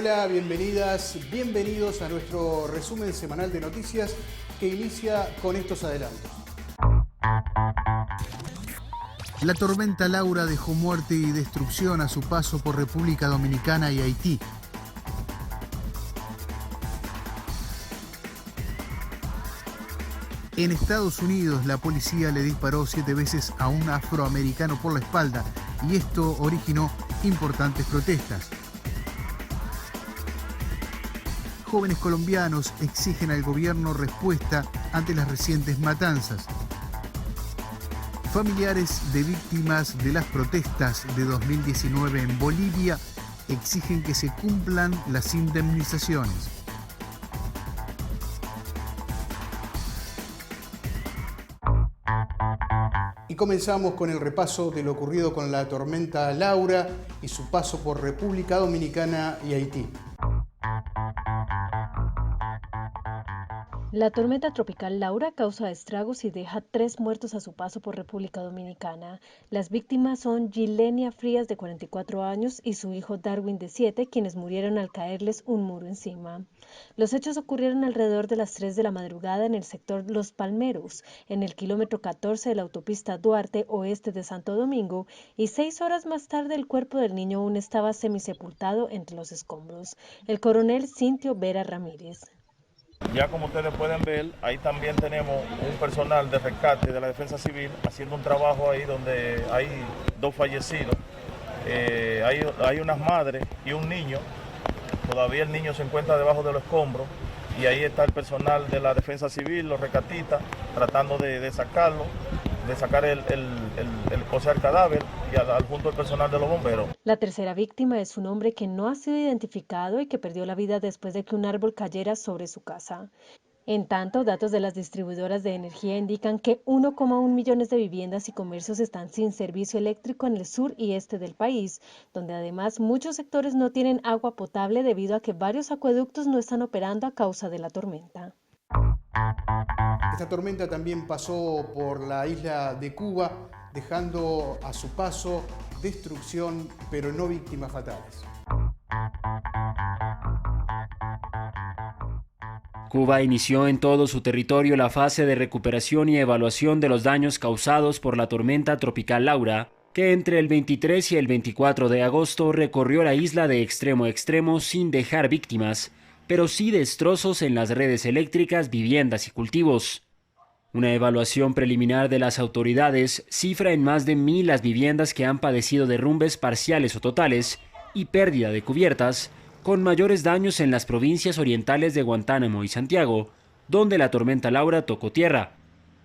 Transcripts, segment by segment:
Hola, bienvenidas, bienvenidos a nuestro resumen semanal de noticias que inicia con estos adelantos. La tormenta Laura dejó muerte y destrucción a su paso por República Dominicana y Haití. En Estados Unidos, la policía le disparó 7 veces a un afroamericano por la espalda y esto originó importantes protestas. Jóvenes colombianos exigen al gobierno respuesta ante las recientes matanzas. Familiares de víctimas de las protestas de 2019 en Bolivia exigen que se cumplan las indemnizaciones. Y comenzamos con el repaso de lo ocurrido con la tormenta Laura y su paso por República Dominicana y Haití. La tormenta tropical Laura causa estragos y deja 3 muertos a su paso por República Dominicana. Las víctimas son Gilenia Frías, de 44 años, y su hijo Darwin, de 7, quienes murieron al caerles un muro encima. Los hechos ocurrieron alrededor de las 3 de la madrugada en el sector Los Palmeros, en el kilómetro 14 de la autopista Duarte Oeste de Santo Domingo, y 6 horas más tarde el cuerpo del niño aún estaba semisepultado entre los escombros. El coronel Cintio Vera Ramírez. Ya como ustedes pueden ver, ahí también tenemos un personal de rescate de la Defensa Civil haciendo un trabajo ahí donde hay 2 fallecidos. Hay unas madres y un niño. Todavía el niño se encuentra debajo de los escombros y ahí está el personal de la Defensa Civil, los rescatistas, tratando de sacarlo, de sacar el cadáver y al junto al personal de los bomberos. La tercera víctima es un hombre que no ha sido identificado y que perdió la vida después de que un árbol cayera sobre su casa. En tanto, datos de las distribuidoras de energía indican que 1,1 millones de viviendas y comercios están sin servicio eléctrico en el sur y este del país, donde además muchos sectores no tienen agua potable debido a que varios acueductos no están operando a causa de la tormenta. Esta tormenta también pasó por la isla de Cuba, dejando a su paso destrucción, pero no víctimas fatales. Cuba inició en todo su territorio la fase de recuperación y evaluación de los daños causados por la tormenta tropical Laura, que entre el 23 y el 24 de agosto recorrió la isla de extremo a extremo sin dejar víctimas, pero sí destrozos en las redes eléctricas, viviendas y cultivos. Una evaluación preliminar de las autoridades cifra en más de 1.000 las viviendas que han padecido derrumbes parciales o totales y pérdida de cubiertas, con mayores daños en las provincias orientales de Guantánamo y Santiago, donde la tormenta Laura tocó tierra.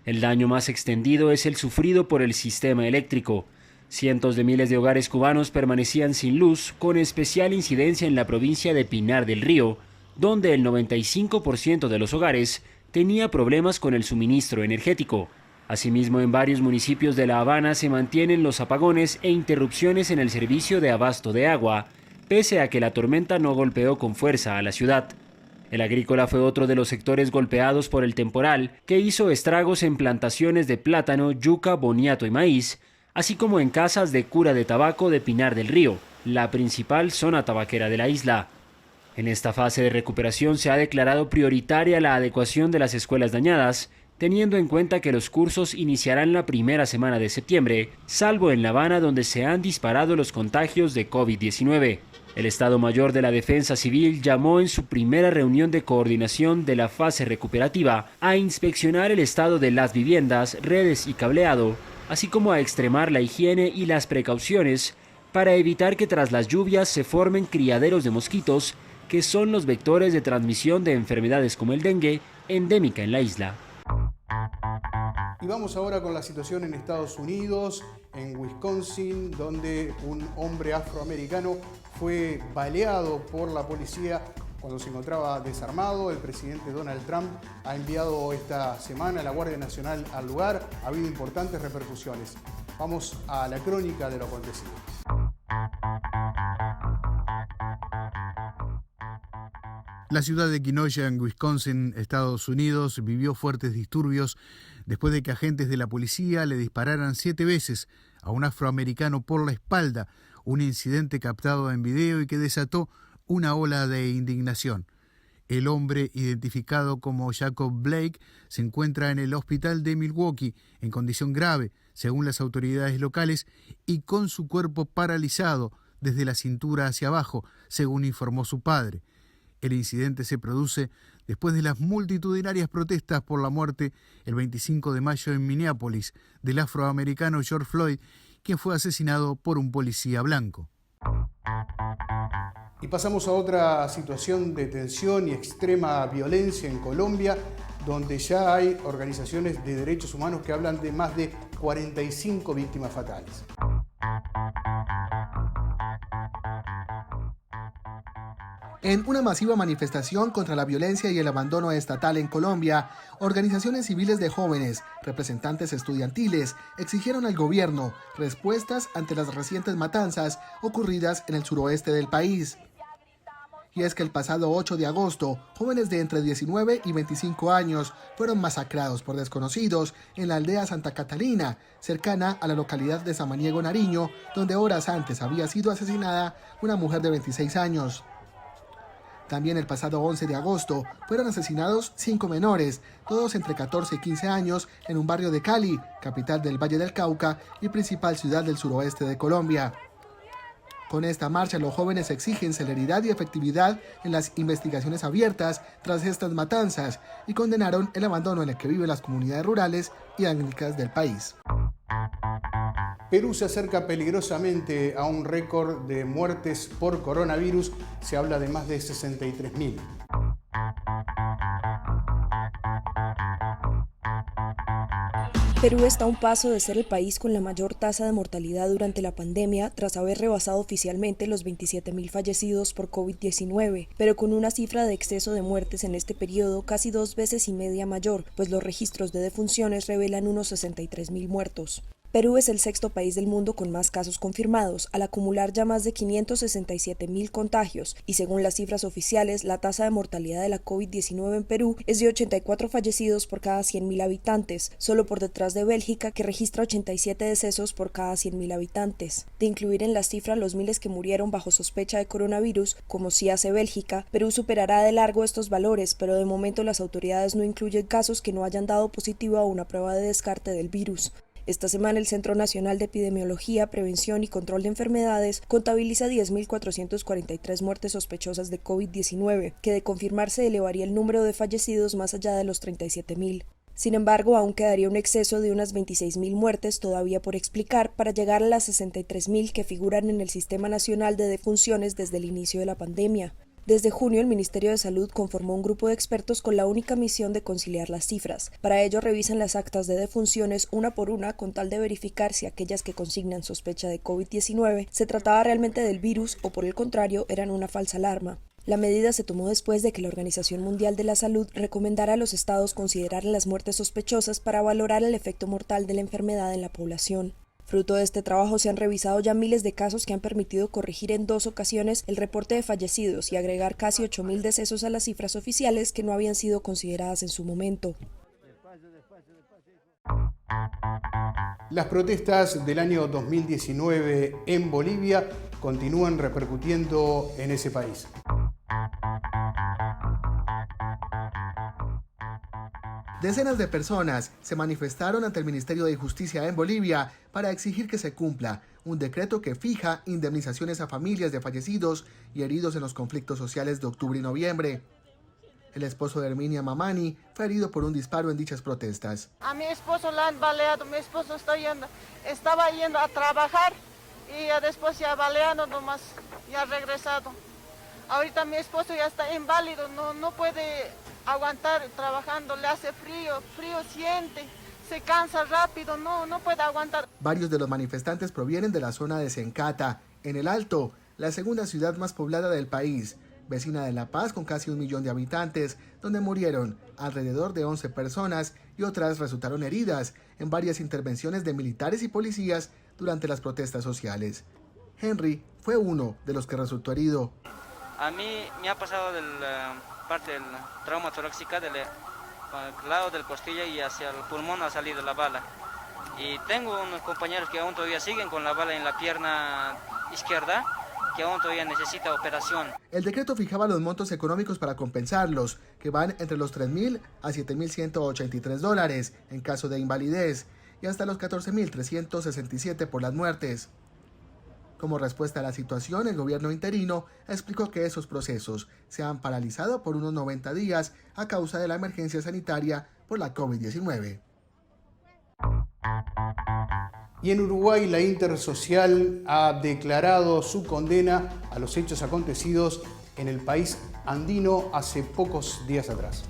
El daño más extendido es el sufrido por el sistema eléctrico. Cientos de miles de hogares cubanos permanecían sin luz, con especial incidencia en la provincia de Pinar del Río, donde el 95% de los hogares tenía problemas con el suministro energético. Asimismo, en varios municipios de La Habana se mantienen los apagones e interrupciones en el servicio de abasto de agua, pese a que la tormenta no golpeó con fuerza a la ciudad. El agrícola fue otro de los sectores golpeados por el temporal, que hizo estragos en plantaciones de plátano, yuca, boniato y maíz, así como en casas de cura de tabaco de Pinar del Río, la principal zona tabaquera de la isla. En esta fase de recuperación se ha declarado prioritaria la adecuación de las escuelas dañadas, teniendo en cuenta que los cursos iniciarán la primera semana de septiembre, salvo en La Habana, donde se han disparado los contagios de COVID-19. El Estado Mayor de la Defensa Civil llamó en su primera reunión de coordinación de la fase recuperativa a inspeccionar el estado de las viviendas, redes y cableado, así como a extremar la higiene y las precauciones para evitar que tras las lluvias se formen criaderos de mosquitos, que son los vectores de transmisión de enfermedades como el dengue, endémica en la isla. Y vamos ahora con la situación en Estados Unidos, en Wisconsin, donde un hombre afroamericano fue baleado por la policía cuando se encontraba desarmado. El presidente Donald Trump ha enviado esta semana a la Guardia Nacional al lugar. Ha habido importantes repercusiones. Vamos a la crónica de lo acontecido. La ciudad de Kenosha, en Wisconsin, Estados Unidos, vivió fuertes disturbios después de que agentes de la policía le dispararan 7 veces a un afroamericano por la espalda, un incidente captado en video y que desató una ola de indignación. El hombre, identificado como Jacob Blake, se encuentra en el hospital de Milwaukee en condición grave, según las autoridades locales, y con su cuerpo paralizado desde la cintura hacia abajo, según informó su padre. El incidente se produce después de las multitudinarias protestas por la muerte el 25 de mayo en Minneapolis del afroamericano George Floyd, quien fue asesinado por un policía blanco. Y pasamos a otra situación de tensión y extrema violencia en Colombia, donde ya hay organizaciones de derechos humanos que hablan de más de 45 víctimas fatales. En una masiva manifestación contra la violencia y el abandono estatal en Colombia, organizaciones civiles de jóvenes, representantes estudiantiles, exigieron al gobierno respuestas ante las recientes matanzas ocurridas en el suroeste del país. Y es que el pasado 8 de agosto, jóvenes de entre 19 y 25 años fueron masacrados por desconocidos en la aldea Santa Catalina, cercana a la localidad de Samaniego, Nariño, donde horas antes había sido asesinada una mujer de 26 años. También el pasado 11 de agosto fueron asesinados 5 menores, todos entre 14 y 15 años, en un barrio de Cali, capital del Valle del Cauca y principal ciudad del suroeste de Colombia. Con esta marcha, los jóvenes exigen celeridad y efectividad en las investigaciones abiertas tras estas matanzas y condenaron el abandono en el que viven las comunidades rurales y étnicas del país. Perú se acerca peligrosamente a un récord de muertes por coronavirus. Se habla de más de 63.000. Perú está a un paso de ser el país con la mayor tasa de mortalidad durante la pandemia, tras haber rebasado oficialmente los 27.000 fallecidos por COVID-19, pero con una cifra de exceso de muertes en este periodo casi 2,5 veces mayor, pues los registros de defunciones revelan unos 63.000 muertos. Perú es el sexto país del mundo con más casos confirmados, al acumular ya más de 567.000 contagios, y según las cifras oficiales, la tasa de mortalidad de la COVID-19 en Perú es de 84 fallecidos por cada 100.000 habitantes, solo por detrás de Bélgica, que registra 87 decesos por cada 100.000 habitantes. De incluir en las cifras los miles que murieron bajo sospecha de coronavirus, como sí hace Bélgica, Perú superará de largo estos valores, pero de momento las autoridades no incluyen casos que no hayan dado positivo a una prueba de descarte del virus. Esta semana el Centro Nacional de Epidemiología, Prevención y Control de Enfermedades contabiliza 10.443 muertes sospechosas de COVID-19, que de confirmarse elevaría el número de fallecidos más allá de los 37.000. Sin embargo, aún quedaría un exceso de unas 26.000 muertes todavía por explicar para llegar a las 63.000 que figuran en el Sistema Nacional de Defunciones desde el inicio de la pandemia. Desde junio, el Ministerio de Salud conformó un grupo de expertos con la única misión de conciliar las cifras. Para ello, revisan las actas de defunciones una por una con tal de verificar si aquellas que consignan sospecha de COVID-19 se trataba realmente del virus o, por el contrario, eran una falsa alarma. La medida se tomó después de que la Organización Mundial de la Salud recomendara a los estados considerar las muertes sospechosas para valorar el efecto mortal de la enfermedad en la población. Fruto de este trabajo se han revisado ya miles de casos que han permitido corregir en 2 ocasiones el reporte de fallecidos y agregar casi 8.000 decesos a las cifras oficiales que no habían sido consideradas en su momento. Las protestas del año 2019 en Bolivia continúan repercutiendo en ese país. Decenas de personas se manifestaron ante el Ministerio de Justicia en Bolivia para exigir que se cumpla un decreto que fija indemnizaciones a familias de fallecidos y heridos en los conflictos sociales de octubre y noviembre. El esposo de Herminia Mamani fue herido por un disparo en dichas protestas. A mi esposo lo han baleado, mi esposo estaba yendo a trabajar y después ya baleando nomás, ya regresado. Ahorita mi esposo ya está inválido, no puede aguantar trabajando, le hace frío siente, se cansa rápido, no puede aguantar. Varios de los manifestantes provienen de la zona de Sencata, en el Alto, la segunda ciudad más poblada del país, vecina de La Paz con casi 1 millón de habitantes, donde murieron alrededor de 11 personas y otras resultaron heridas en varias intervenciones de militares y policías durante las protestas sociales. Henry fue uno de los que resultó herido. A mí me ha pasado de la parte del trauma torácica del lado del costilla y hacia el pulmón ha salido la bala. Y tengo unos compañeros que aún todavía siguen con la bala en la pierna izquierda, que aún todavía necesita operación. El decreto fijaba los montos económicos para compensarlos, que van entre los $3.000 a $7.183 en caso de invalidez y hasta los $14.367 por las muertes. Como respuesta a la situación, el gobierno interino explicó que esos procesos se han paralizado por unos 90 días a causa de la emergencia sanitaria por la COVID-19. Y en Uruguay, la Intersocial ha declarado su condena a los hechos acontecidos en el país andino hace pocos días atrás.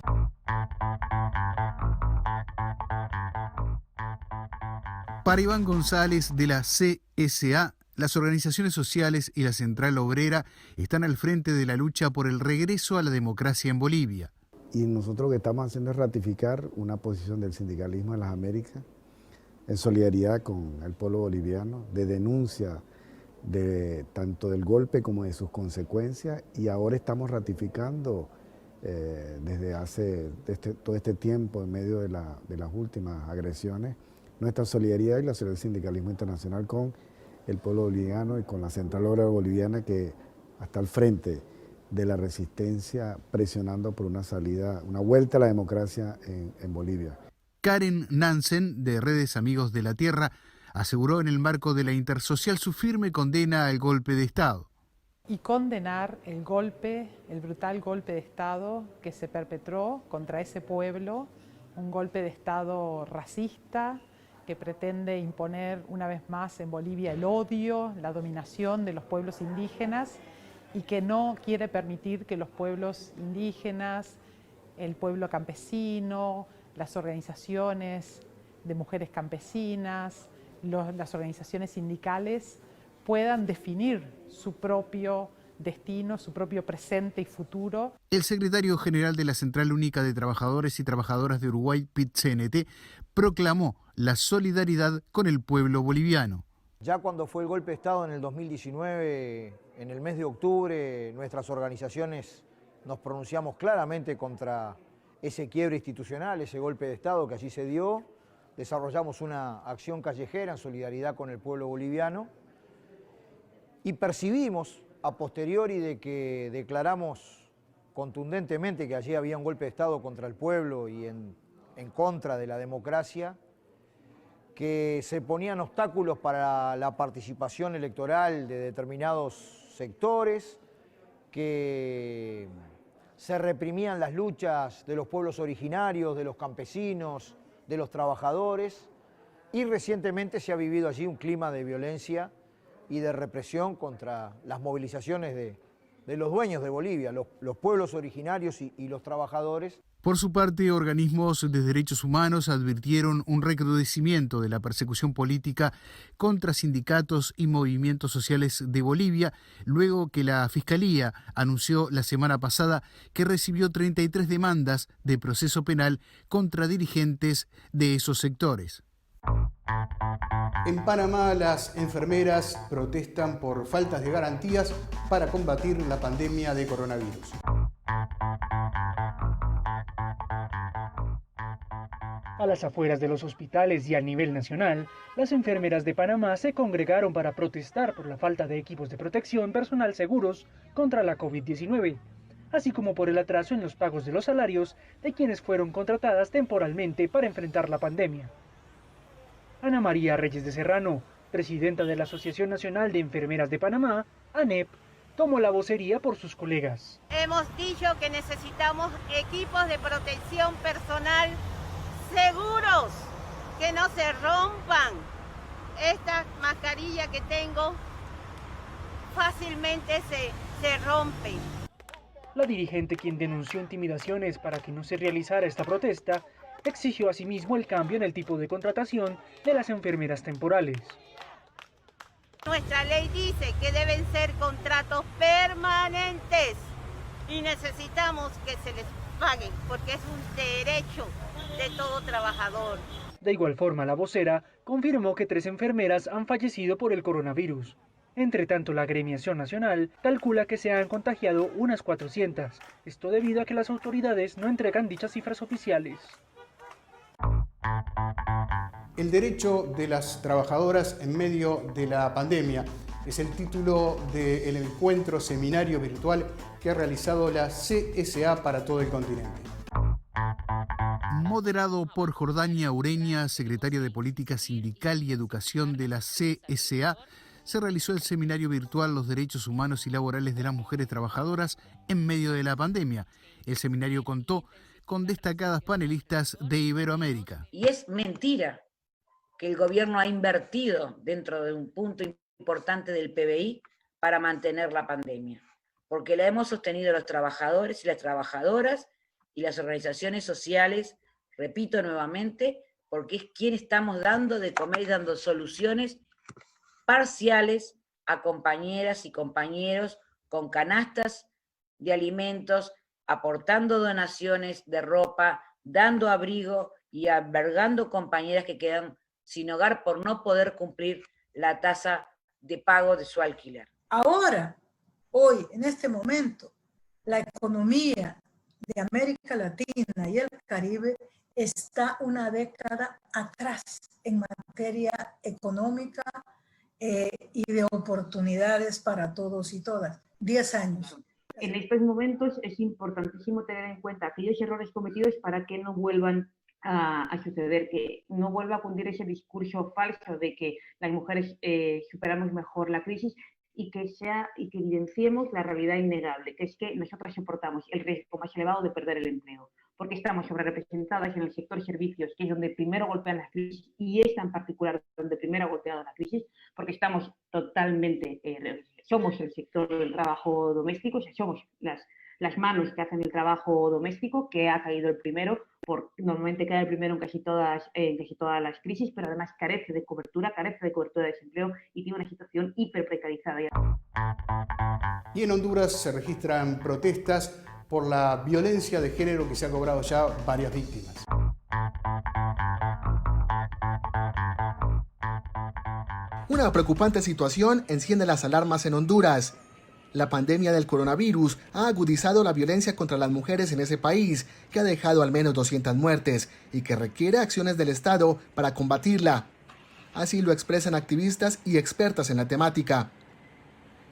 Para Iván González de la CSA, las organizaciones sociales y la Central Obrera están al frente de la lucha por el regreso a la democracia en Bolivia. Y nosotros lo que estamos haciendo es ratificar una posición del sindicalismo en las Américas, en solidaridad con el pueblo boliviano, de denuncia tanto del golpe como de sus consecuencias, y ahora estamos ratificando desde hace todo este tiempo, en medio de las últimas agresiones, nuestra solidaridad y la solidaridad del sindicalismo internacional con el pueblo boliviano y con la Central Obrera Boliviana, que está al frente de la resistencia, presionando por una salida, una vuelta a la democracia en Bolivia. Karen Nansen, de Redes Amigos de la Tierra, aseguró en el marco de la Intersocial su firme condena al golpe de Estado. Y condenar el brutal golpe de Estado que se perpetró contra ese pueblo, un golpe de Estado racista que pretende imponer una vez más en Bolivia el odio, la dominación de los pueblos indígenas, y que no quiere permitir que los pueblos indígenas, el pueblo campesino, las organizaciones de mujeres campesinas, las organizaciones sindicales puedan definir su propio destino, su propio presente y futuro. El secretario general de la Central Única de Trabajadores y Trabajadoras de Uruguay, PIT-CNT, proclamó la solidaridad con el pueblo boliviano. Ya cuando fue el golpe de Estado en el 2019, en el mes de octubre, nuestras organizaciones nos pronunciamos claramente contra ese quiebre institucional, ese golpe de Estado que allí se dio. Desarrollamos una acción callejera en solidaridad con el pueblo boliviano y percibimos a posteriori de que declaramos contundentemente que allí había un golpe de Estado contra el pueblo y en contra de la democracia, que se ponían obstáculos para la participación electoral de determinados sectores, que se reprimían las luchas de los pueblos originarios, de los campesinos, de los trabajadores, y recientemente se ha vivido allí un clima de violencia y de represión contra las movilizaciones de los dueños de Bolivia, los pueblos originarios y los trabajadores. Por su parte, organismos de derechos humanos advirtieron un recrudecimiento de la persecución política contra sindicatos y movimientos sociales de Bolivia, luego que la Fiscalía anunció la semana pasada que recibió 33 demandas de proceso penal contra dirigentes de esos sectores. En Panamá, las enfermeras protestan por faltas de garantías para combatir la pandemia de coronavirus. A las afueras de los hospitales y a nivel nacional, las enfermeras de Panamá se congregaron para protestar por la falta de equipos de protección personal seguros contra la COVID-19, así como por el atraso en los pagos de los salarios de quienes fueron contratadas temporalmente para enfrentar la pandemia. Ana María Reyes de Serrano, presidenta de la Asociación Nacional de Enfermeras de Panamá, ANEP, tomó la vocería por sus colegas. Hemos dicho que necesitamos equipos de protección personal seguros, que no se rompan. Esta mascarilla que tengo fácilmente se rompe. La dirigente, quien denunció intimidaciones para que no se realizara esta protesta, exigió asimismo el cambio en el tipo de contratación de las enfermeras temporales. Nuestra ley dice que deben ser contratos permanentes y necesitamos que se les paguen porque es un derecho de todo trabajador. De igual forma, la vocera confirmó que 3 enfermeras han fallecido por el coronavirus. Entre tanto, la Agremiación Nacional calcula que se han contagiado unas 400, esto debido a que las autoridades no entregan dichas cifras oficiales. El derecho de las trabajadoras en medio de la pandemia Es el título del encuentro seminario virtual que ha realizado la CSA para todo el continente. Moderado por Jordania Ureña, secretaria de Política Sindical y Educación de la CSA, se realizó el seminario virtual Los Derechos Humanos y Laborales de las Mujeres Trabajadoras en medio de la pandemia. El seminario contó con destacadas panelistas de Iberoamérica. Y es mentira que el gobierno ha invertido dentro de un punto importante del PBI para mantener la pandemia, porque la hemos sostenido los trabajadores y las trabajadoras y las organizaciones sociales, repito nuevamente, porque es quien estamos dando de comer y dando soluciones parciales a compañeras y compañeros con canastas de alimentos, aportando donaciones de ropa, dando abrigo y albergando compañeras que quedan sin hogar por no poder cumplir la tasa de pago de su alquiler. Ahora, hoy, en este momento, la economía de América Latina y el Caribe está una década atrás en materia económica y de oportunidades para todos y todas. 10 años. En estos momentos es importantísimo tener en cuenta aquellos errores cometidos para que no vuelvan a suceder, que no vuelva a cundir ese discurso falso de que las mujeres superamos mejor la crisis y que evidenciemos la realidad innegable, que es que nosotras soportamos el riesgo más elevado de perder el empleo, porque estamos sobrerepresentadas en el sector servicios, que es donde primero golpean las crisis, y esta en particular donde primero ha golpeado la crisis, porque estamos totalmente, somos el sector del trabajo doméstico, o sea, somos las manos que hacen el trabajo doméstico, que ha caído el primero, normalmente cae el primero en casi todas las crisis, pero además carece de cobertura de desempleo y tiene una situación hiperprecarizada. Y en Honduras se registran protestas por la violencia de género que se ha cobrado ya varias víctimas. Una preocupante situación enciende las alarmas en Honduras. La pandemia del coronavirus ha agudizado la violencia contra las mujeres en ese país, que ha dejado al menos 200 muertes y que requiere acciones del Estado para combatirla. Así lo expresan activistas y expertas en la temática.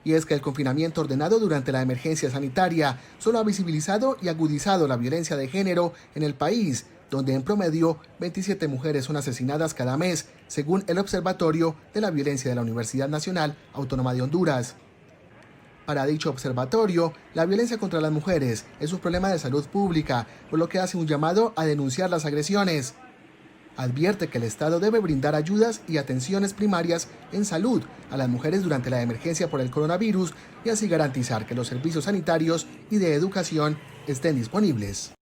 Y es que el confinamiento ordenado durante la emergencia sanitaria solo ha visibilizado y agudizado la violencia de género en el país, donde en promedio 27 mujeres son asesinadas cada mes, según el Observatorio de la Violencia de la Universidad Nacional Autónoma de Honduras. Para dicho observatorio, la violencia contra las mujeres es un problema de salud pública, por lo que hace un llamado a denunciar las agresiones. Advierte que el Estado debe brindar ayudas y atenciones primarias en salud a las mujeres durante la emergencia por el coronavirus y así garantizar que los servicios sanitarios y de educación estén disponibles.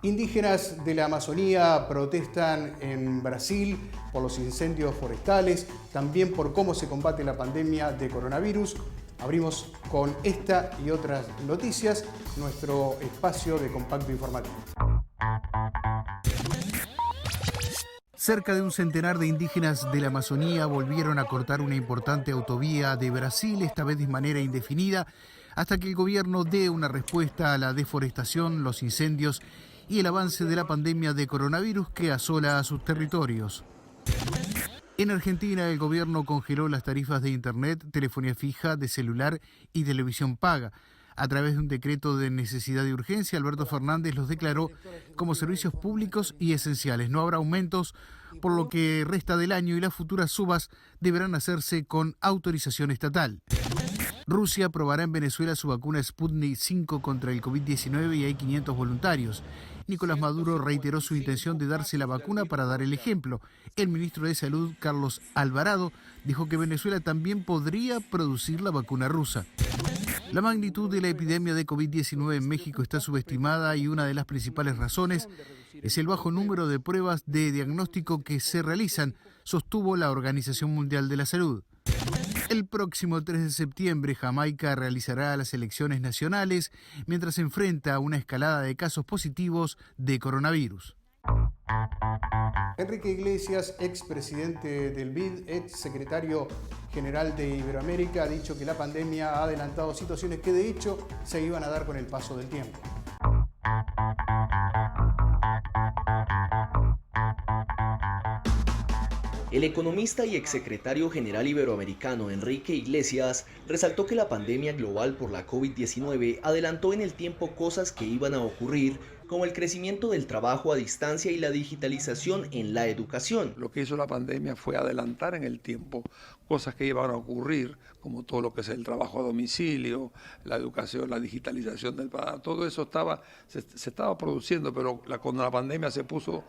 Indígenas de la Amazonía protestan en Brasil por los incendios forestales, también por cómo se combate la pandemia de coronavirus. Abrimos con esta y otras noticias nuestro espacio de compacto informativo. Cerca de un centenar de indígenas de la Amazonía volvieron a cortar una importante autovía de Brasil, esta vez de manera indefinida, hasta que el gobierno dé una respuesta a la deforestación, los incendios y el avance de la pandemia de coronavirus que asola a sus territorios. En Argentina, el gobierno congeló las tarifas de internet, telefonía fija, de celular y televisión paga. A través de un decreto de necesidad y urgencia, Alberto Fernández los declaró como servicios públicos y esenciales. No habrá aumentos, por lo que resta del año y las futuras subas deberán hacerse con autorización estatal. Rusia aprobará en Venezuela su vacuna Sputnik 5 contra el COVID-19 y hay 500 voluntarios. Nicolás Maduro reiteró su intención de darse la vacuna para dar el ejemplo. El ministro de Salud, Carlos Alvarado, dijo que Venezuela también podría producir la vacuna rusa. La magnitud de la epidemia de COVID-19 en México está subestimada y una de las principales razones es el bajo número de pruebas de diagnóstico que se realizan, sostuvo la Organización Mundial de la Salud. El próximo 3 de septiembre, Jamaica realizará las elecciones nacionales mientras se enfrenta a una escalada de casos positivos de coronavirus. Enrique Iglesias, expresidente del BID, exsecretario general de Iberoamérica, ha dicho que la pandemia ha adelantado situaciones que de hecho se iban a dar con el paso del tiempo. El economista y exsecretario general iberoamericano Enrique Iglesias resaltó que la pandemia global por la COVID-19 adelantó en el tiempo cosas que iban a ocurrir, como el crecimiento del trabajo a distancia y la digitalización en la educación. Lo que hizo la pandemia fue adelantar en el tiempo cosas que iban a ocurrir, como todo lo que es el trabajo a domicilio, la educación, la digitalización del país. Todo eso se estaba produciendo, pero cuando la pandemia se puso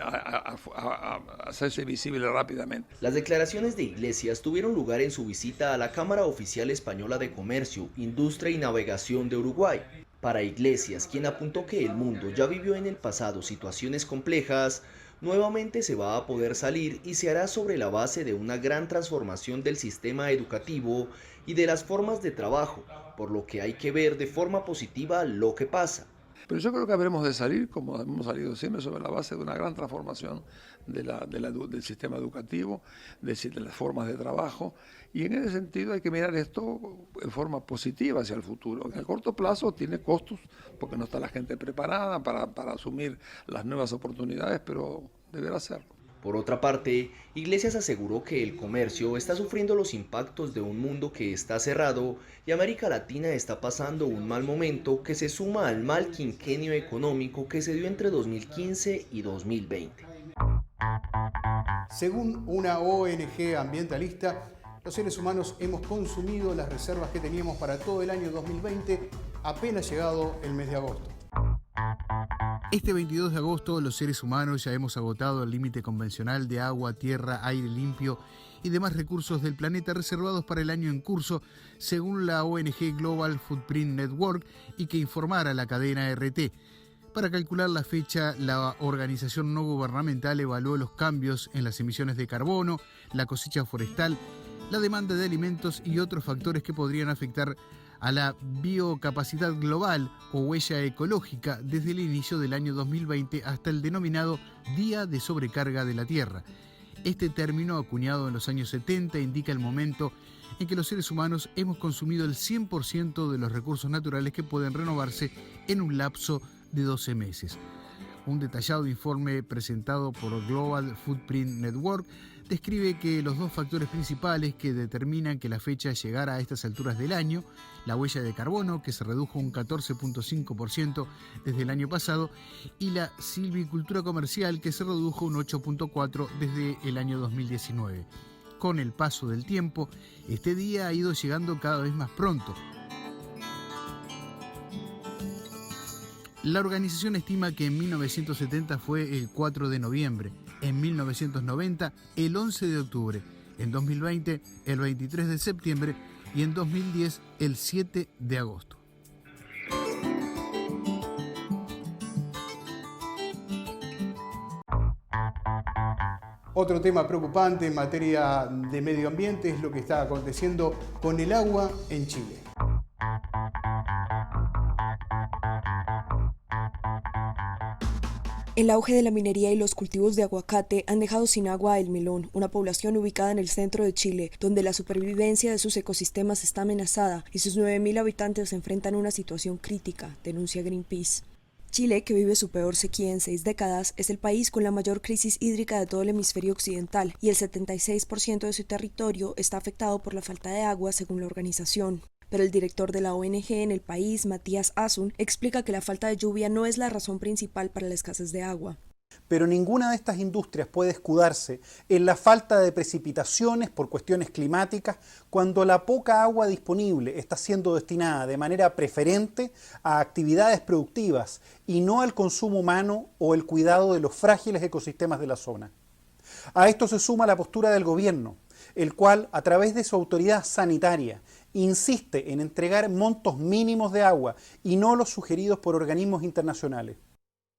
a hacerse visible rápidamente. Las declaraciones de Iglesias tuvieron lugar en su visita a la Cámara Oficial Española de Comercio, Industria y Navegación de Uruguay. Para Iglesias, quien apuntó que el mundo ya vivió en el pasado situaciones complejas, nuevamente se va a poder salir y se hará sobre la base de una gran transformación del sistema educativo y de las formas de trabajo, por lo que hay que ver de forma positiva lo que pasa. Pero yo creo que habremos de salir, como hemos salido siempre, sobre la base de una gran transformación del sistema educativo, de las formas de trabajo, y en ese sentido hay que mirar esto en forma positiva hacia el futuro. En el corto plazo tiene costos, porque no está la gente preparada para asumir las nuevas oportunidades, pero deberá hacerlo. Por otra parte, Iglesias aseguró que el comercio está sufriendo los impactos de un mundo que está cerrado y América Latina está pasando un mal momento que se suma al mal quinquenio económico que se dio entre 2015 y 2020. Según una ONG ambientalista, los seres humanos hemos consumido las reservas que teníamos para todo el año 2020 apenas llegado el mes de agosto. Este 22 de agosto los seres humanos ya hemos agotado el límite convencional de agua, tierra, aire limpio y demás recursos del planeta reservados para el año en curso, según la ONG Global Footprint Network, y que informara la cadena RT. Para calcular la fecha, la organización no gubernamental evaluó los cambios en las emisiones de carbono, la cosecha forestal, la demanda de alimentos y otros factores que podrían afectar a la biocapacidad global o huella ecológica desde el inicio del año 2020 hasta el denominado Día de Sobrecarga de la Tierra. Este término, acuñado en los años 70, indica el momento en que los seres humanos hemos consumido el 100% de los recursos naturales que pueden renovarse en un lapso de 12 meses. Un detallado informe presentado por Global Footprint Network describe que los dos factores principales que determinan que la fecha llegara a estas alturas del año, la huella de carbono, que se redujo un 14.5% desde el año pasado, y la silvicultura comercial, que se redujo un 8.4% desde el año 2019. Con el paso del tiempo, este día ha ido llegando cada vez más pronto. La organización estima que en 1970 fue el 4 de noviembre, en 1990 el 11 de octubre, en 2020 el 23 de septiembre y en 2010 el 7 de agosto. Otro tema preocupante en materia de medio ambiente es lo que está aconteciendo con el agua en Chile. El auge de la minería y los cultivos de aguacate han dejado sin agua a El Melón, una población ubicada en el centro de Chile, donde la supervivencia de sus ecosistemas está amenazada y sus 9.000 habitantes se enfrentan a una situación crítica, denuncia Greenpeace. Chile, que vive su peor sequía en 6 décadas, es el país con la mayor crisis hídrica de todo el hemisferio occidental y el 76% de su territorio está afectado por la falta de agua, según la organización. Pero el director de la ONG en el país, Matías Asun, explica que la falta de lluvia no es la razón principal para la escasez de agua. Pero ninguna de estas industrias puede escudarse en la falta de precipitaciones por cuestiones climáticas cuando la poca agua disponible está siendo destinada de manera preferente a actividades productivas y no al consumo humano o el cuidado de los frágiles ecosistemas de la zona. A esto se suma la postura del gobierno, el cual, a través de su autoridad sanitaria, insiste en entregar montos mínimos de agua y no los sugeridos por organismos internacionales.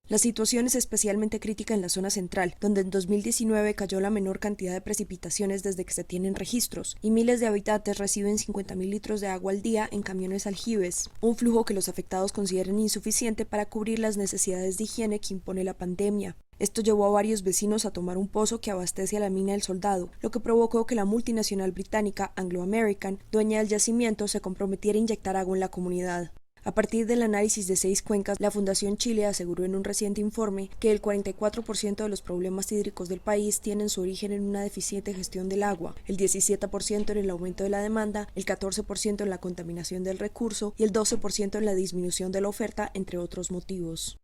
La situación es especialmente crítica en la zona central, donde en 2019 cayó la menor cantidad de precipitaciones desde que se tienen registros, y miles de habitantes reciben 50.000 litros de agua al día en camiones aljibes, un flujo que los afectados consideran insuficiente para cubrir las necesidades de higiene que impone la pandemia. Esto llevó a varios vecinos a tomar un pozo que abastece a la mina del Soldado, lo que provocó que la multinacional británica Anglo American, dueña del yacimiento, se comprometiera a inyectar agua en la comunidad. A partir del análisis de 6 cuencas, la Fundación Chile aseguró en un reciente informe que el 44% de los problemas hídricos del país tienen su origen en una deficiente gestión del agua, el 17% en el aumento de la demanda, el 14% en la contaminación del recurso y el 12% en la disminución de la oferta, entre otros motivos.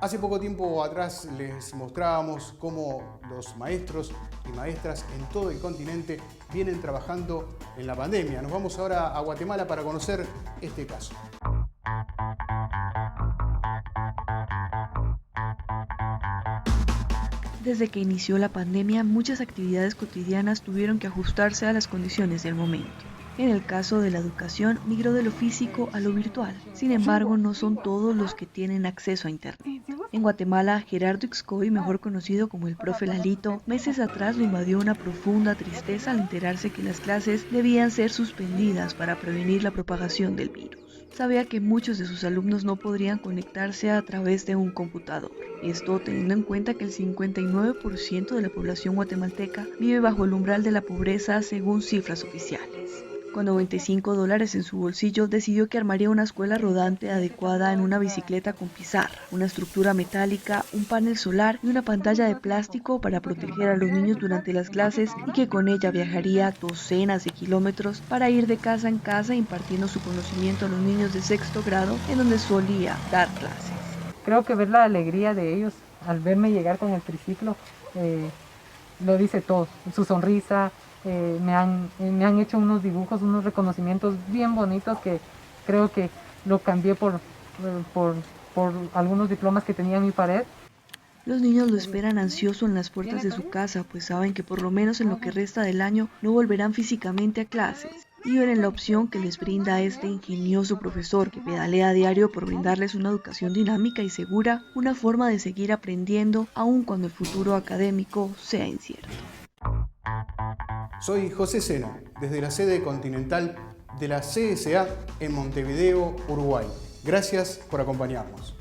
Hace poco tiempo atrás les mostrábamos cómo los maestros y maestras en todo el continente vienen trabajando en la pandemia. Nos vamos ahora a Guatemala para conocer este caso. Desde que inició la pandemia, muchas actividades cotidianas tuvieron que ajustarse a las condiciones del momento. En el caso de la educación, migró de lo físico a lo virtual. Sin embargo, no son todos los que tienen acceso a Internet. En Guatemala, Gerardo Ixcoy, mejor conocido como el profe Lalito, meses atrás lo invadió una profunda tristeza al enterarse que las clases debían ser suspendidas para prevenir la propagación del virus. Sabía que muchos de sus alumnos no podrían conectarse a través de un computador. Esto teniendo en cuenta que el 59% de la población guatemalteca vive bajo el umbral de la pobreza según cifras oficiales. Con $95 en su bolsillo, decidió que armaría una escuela rodante adecuada en una bicicleta con pizarra, una estructura metálica, un panel solar y una pantalla de plástico para proteger a los niños durante las clases, y que con ella viajaría docenas de kilómetros para ir de casa en casa impartiendo su conocimiento a los niños de 6º grado en donde solía dar clases. Creo que ver la alegría de ellos al verme llegar con el triciclo lo dice todo. Su sonrisa. Me han hecho unos dibujos, unos reconocimientos bien bonitos que creo que lo cambié por algunos diplomas que tenía en mi pared. Los niños lo esperan ansioso en las puertas de su casa, pues saben que por lo menos en lo que resta del año no volverán físicamente a clases, y ven en la opción que les brinda este ingenioso profesor que pedalea a diario por brindarles una educación dinámica y segura, una forma de seguir aprendiendo aun cuando el futuro académico sea incierto. Soy José Sena, desde la sede continental de la CSA en Montevideo, Uruguay. Gracias por acompañarnos.